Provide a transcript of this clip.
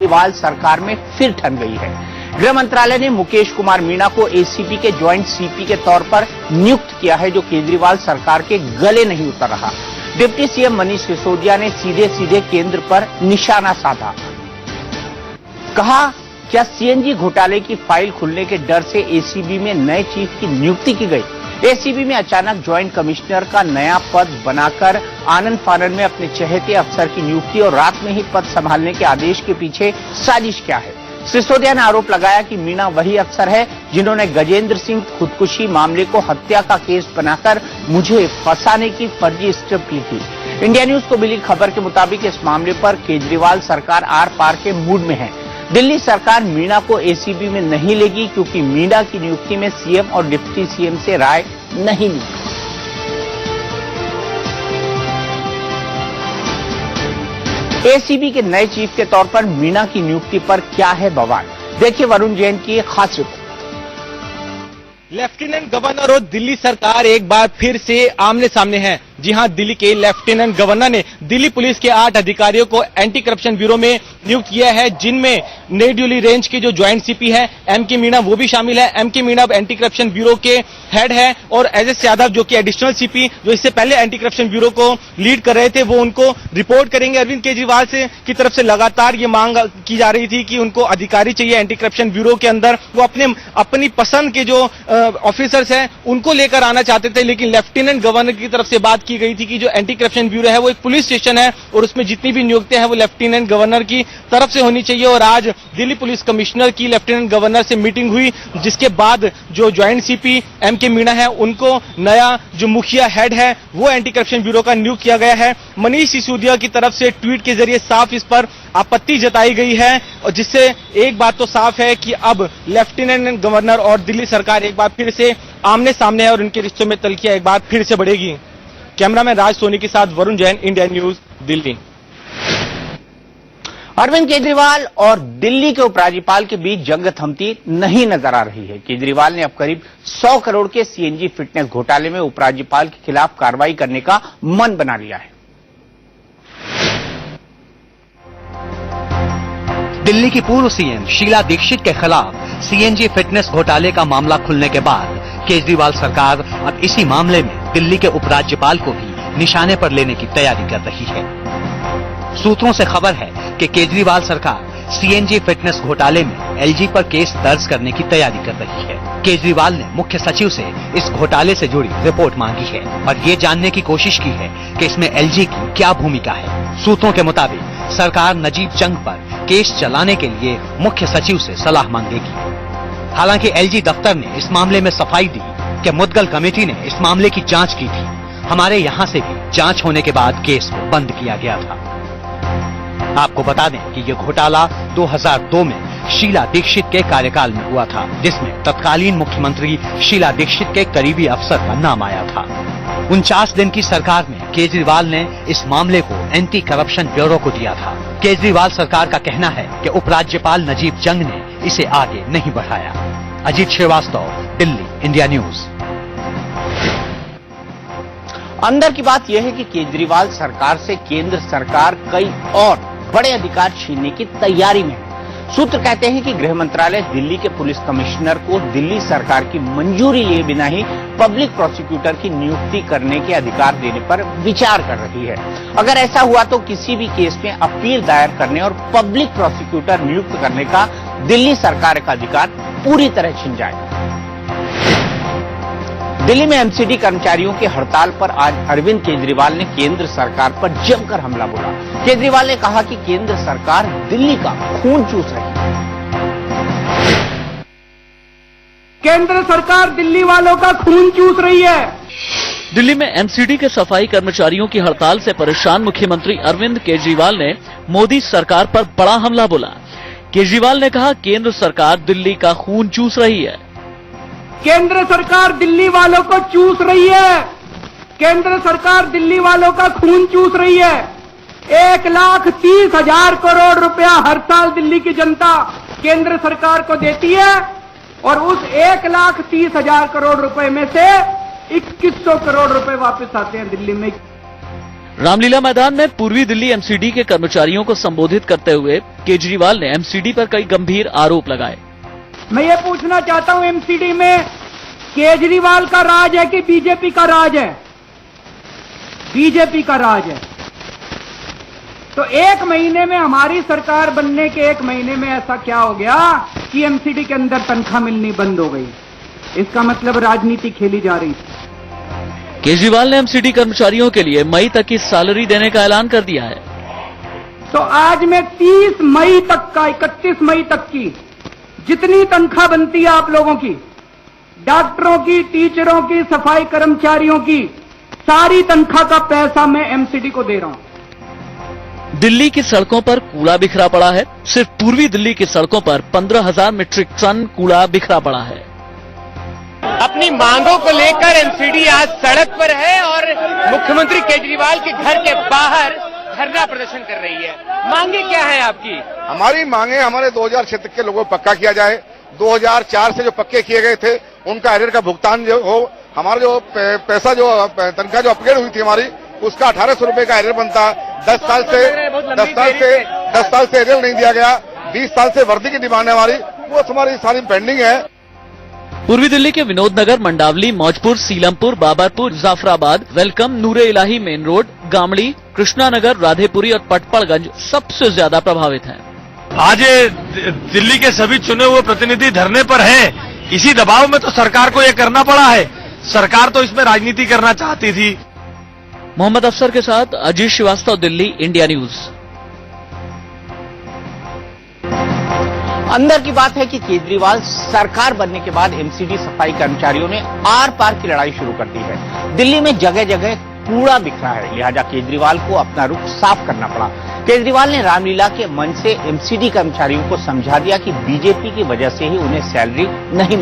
केजरीवाल सरकार में फिर ठन गई है। गृह मंत्रालय ने मुकेश कुमार मीणा को एसीबी के ज्वाइंट सीपी के तौर पर नियुक्त किया है, जो केजरीवाल सरकार के गले नहीं उतर रहा। डिप्टी सीएम मनीष सिसोदिया ने सीधे सीधे केंद्र पर निशाना साधा। कहा, क्या सीएनजी घोटाले की फाइल खुलने के डर से एसीबी में नए चीफ की नियुक्ति की गई? एसीबी में अचानक ज्वाइंट कमिश्नर का नया पद बनाकर आनंद फानन में अपने चहेते अफसर की नियुक्ति और रात में ही पद संभालने के आदेश के पीछे साजिश क्या है? सिसोदिया ने आरोप लगाया कि मीणा वही अफसर है जिन्होंने गजेंद्र सिंह खुदकुशी मामले को हत्या का केस बनाकर मुझे फंसाने की फर्जी स्क्रिप्ट लिखी। इंडिया न्यूज को मिली खबर के मुताबिक इस मामले पर केजरीवाल सरकार आर पार के मूड में है। दिल्ली सरकार मीणा को एसीबी में नहीं लेगी क्योंकि मीणा की नियुक्ति में सीएम और डिप्टी सीएम से राय नहीं ली। एसीबी के नए चीफ के तौर पर मीणा की नियुक्ति पर क्या है बवाल? देखिए वरुण जैन की खास रिपोर्ट। लेफ्टिनेंट गवर्नर और दिल्ली सरकार एक बार फिर से आमने सामने है। जी हां, दिल्ली के लेफ्टिनेंट गवर्नर ने दिल्ली पुलिस के 8 अधिकारियों को एंटी करप्शन ब्यूरो में नियुक्त किया है, जिनमें नई दिल्ली रेंज के जो ज्वाइंट सीपी है एम के मीणा वो भी शामिल है। एम के मीणा एंटी करप्शन ब्यूरो के हेड है और एस यादव जो कि एडिशनल सीपी जो इससे पहले एंटी करप्शन ब्यूरो को लीड कर रहे थे, वो उनको रिपोर्ट करेंगे। अरविंद केजरीवाल की तरफ से लगातार ये मांग की जा रही थी कि उनको अधिकारी चाहिए एंटी करप्शन ब्यूरो के अंदर। वो अपनी पसंद के जो ऑफिसर्स हैं उनको लेकर आना चाहते थे, लेकिन लेफ्टिनेंट गवर्नर की तरफ से बात की गई थी कि जो एंटी करप्शन ब्यूरो है वो एक पुलिस स्टेशन है और उसमें जितनी भी नियुक्तियां हैं वो लेफ्टिनेंट गवर्नर की तरफ से होनी चाहिए। और आज दिल्ली पुलिस कमिश्नर की लेफ्टिनेंट गवर्नर से मीटिंग हुई, जिसके बाद जो ज्वाइंट सीपी एम के मीणा है उनको नया जो मुखिया हेड है वो एंटी करप्शन ब्यूरो का नियुक्त किया गया है। मनीष सिसोदिया की तरफ से ट्वीट के जरिए साफ इस पर आपत्ति जताई गई है, और जिससे एक बात तो साफ है कि अब लेफ्टिनेंट गवर्नर और दिल्ली सरकार एक बार फिर से आमने सामने है और उनके रिश्तों में तल्खियां एक बार फिर से बढ़ेगी। कैमरामैन राज सोनी के साथ वरुण जैन, इंडिया न्यूज, दिल्ली। अरविंद केजरीवाल और दिल्ली के उपराज्यपाल के बीच जंग थमती नहीं नजर आ रही है। केजरीवाल ने अब करीब 100 करोड़ के सीएनजी फिटनेस घोटाले में उपराज्यपाल के खिलाफ कार्रवाई करने का मन बना लिया है। दिल्ली की पूर्व सीएम शीला दीक्षित के खिलाफ सीएनजी फिटनेस घोटाले का मामला खुलने के बाद केजरीवाल सरकार अब इसी मामले में दिल्ली के उपराज्यपाल को भी निशाने पर लेने की तैयारी कर रही है। सूत्रों से खबर है कि केजरीवाल सरकार सीएनजी फिटनेस घोटाले में एलजी पर केस दर्ज करने की तैयारी कर रही है। केजरीवाल ने मुख्य सचिव से इस घोटाले से जुड़ी रिपोर्ट मांगी है और ये जानने की कोशिश की है कि इसमें एलजी की क्या भूमिका है। सूत्रों के मुताबिक सरकार नजीब जंग पर केस चलाने के लिए मुख्य सचिव से सलाह मांगेगी। हालांकि एलजी दफ्तर ने इस मामले में सफाई दी कि मुद्गल कमेटी ने इस मामले की जांच की थी। हमारे यहां से भी जांच होने के बाद केस को बंद किया गया था। आपको बता दें कि ये घोटाला 2002 में शीला दीक्षित के कार्यकाल में हुआ था, जिसमें तत्कालीन मुख्यमंत्री शीला दीक्षित के करीबी अफसर का नाम आया था। 49 दिन की सरकार में केजरीवाल ने इस मामले को एंटी करप्शन ब्यूरो को दिया था। केजरीवाल सरकार का कहना है कि उपराज्यपाल नजीब जंग ने इसे आगे नहीं बढ़ाया। Ajit Srivastava, Delhi, India news. अंदर की बात यह है कि केजरीवाल सरकार से केंद्र सरकार कई और बड़े अधिकार छीनने की तैयारी में है। सूत्र कहते हैं कि गृह मंत्रालय दिल्ली के पुलिस कमिश्नर को दिल्ली सरकार की मंजूरी लिए बिना ही पब्लिक प्रोसिक्यूटर की नियुक्ति करने के अधिकार देने पर विचार कर रही है। अगर ऐसा हुआ तो किसी भी केस में अपील दायर करने और पब्लिक प्रोसिक्यूटर नियुक्त करने का दिल्ली सरकार का अधिकार पूरी तरह छिन जाएगा। दिल्ली में एमसीडी कर्मचारियों की हड़ताल पर आज अरविंद केजरीवाल ने केंद्र सरकार पर जमकर हमला बोला। केजरीवाल ने कहा कि केंद्र सरकार दिल्ली का खून चूस रही है। केंद्र सरकार दिल्ली वालों का खून चूस रही है। दिल्ली में एमसीडी के सफाई कर्मचारियों की हड़ताल से परेशान मुख्यमंत्री अरविंद केजरीवाल ने मोदी सरकार पर बड़ा हमला बोला। केजरीवाल ने कहा, केंद्र सरकार दिल्ली का खून चूस रही है। केंद्र सरकार दिल्ली वालों को चूस रही है। केंद्र सरकार दिल्ली वालों का खून चूस रही है। 1,30,000 करोड़ रुपया हर साल दिल्ली की जनता केंद्र सरकार को देती है और उस 1,30,000 करोड़ रुपए में से 2,100 करोड़ रुपए वापस आते हैं दिल्ली में। रामलीला मैदान में पूर्वी दिल्ली एमसीडी के कर्मचारियों को संबोधित करते हुए केजरीवाल ने एमसीडी पर कई गंभीर आरोप लगाए। मैं ये पूछना चाहता हूं, एमसीडी में केजरीवाल का राज है कि बीजेपी का राज है? बीजेपी का राज है। तो एक महीने में, हमारी सरकार बनने के एक महीने में ऐसा क्या हो गया कि एमसीडी के अंदर तनख्वाह मिलनी बंद हो गई? इसका मतलब राजनीति खेली जा रही थी। केजरीवाल ने एमसीडी कर्मचारियों के लिए मई तक की सैलरी देने का ऐलान कर दिया है। तो आज मैं 30 मई तक का, 31 मई तक की जितनी तनख्वाह बनती है आप लोगों की, डॉक्टरों की, टीचरों की, सफाई कर्मचारियों की, सारी तनख्वाह का पैसा मैं एमसीडी को दे रहा हूं। दिल्ली की सड़कों पर कूड़ा बिखरा पड़ा है। सिर्फ पूर्वी दिल्ली की सड़कों पर 15,000 मीट्रिक टन कूड़ा बिखरा पड़ा है। अपनी मांगों को लेकर एमसीडी आज सड़क पर है और मुख्यमंत्री केजरीवाल के घर के बाहर धरना प्रदर्शन कर रही है। मांगे क्या है आपकी? हमारी मांगे, हमारे 2000 क्षेत्र के लोगों को पक्का किया जाए। 2004 से जो पक्के किए गए थे उनका एरियर का भुगतान जो हो, हमारा जो पैसा, जो तनख्वाह जो अपग्रेड हुई थी हमारी, उसका 1800 रुपए का एरियर बनता। 10 साल से एरियर नहीं दिया गया। 20 साल से वर्दी की डिमांड है हमारी, वो हमारी सारी पेंडिंग है। पूर्वी दिल्ली के विनोद नगर, मंडावली, मौजपुर, सीलमपुर, बाबरपुर, जाफराबाद, वेलकम, नूरे इलाही मेन रोड, गामड़ी, कृष्णा नगर, राधेपुरी और पटपड़गंज सबसे ज्यादा प्रभावित हैं। आज दिल्ली के सभी चुने हुए प्रतिनिधि धरने पर हैं। इसी दबाव में तो सरकार को ये करना पड़ा है। सरकार तो इसमें राजनीति करना चाहती थी। मोहम्मद अफसर के साथ अजीत श्रीवास्तव, दिल्ली, इंडिया न्यूज। अंदर की बात है कि केजरीवाल सरकार बनने के बाद एमसीडी सफाई कर्मचारियों ने आर पार की लड़ाई शुरू कर दी है। दिल्ली में जगह जगह कूड़ा बिखरा है, लिहाजा केजरीवाल को अपना रुख साफ करना पड़ा। केजरीवाल ने रामलीला के मंच से एमसीडी कर्मचारियों को समझा दिया कि बीजेपी की वजह से ही उन्हें सैलरी नहीं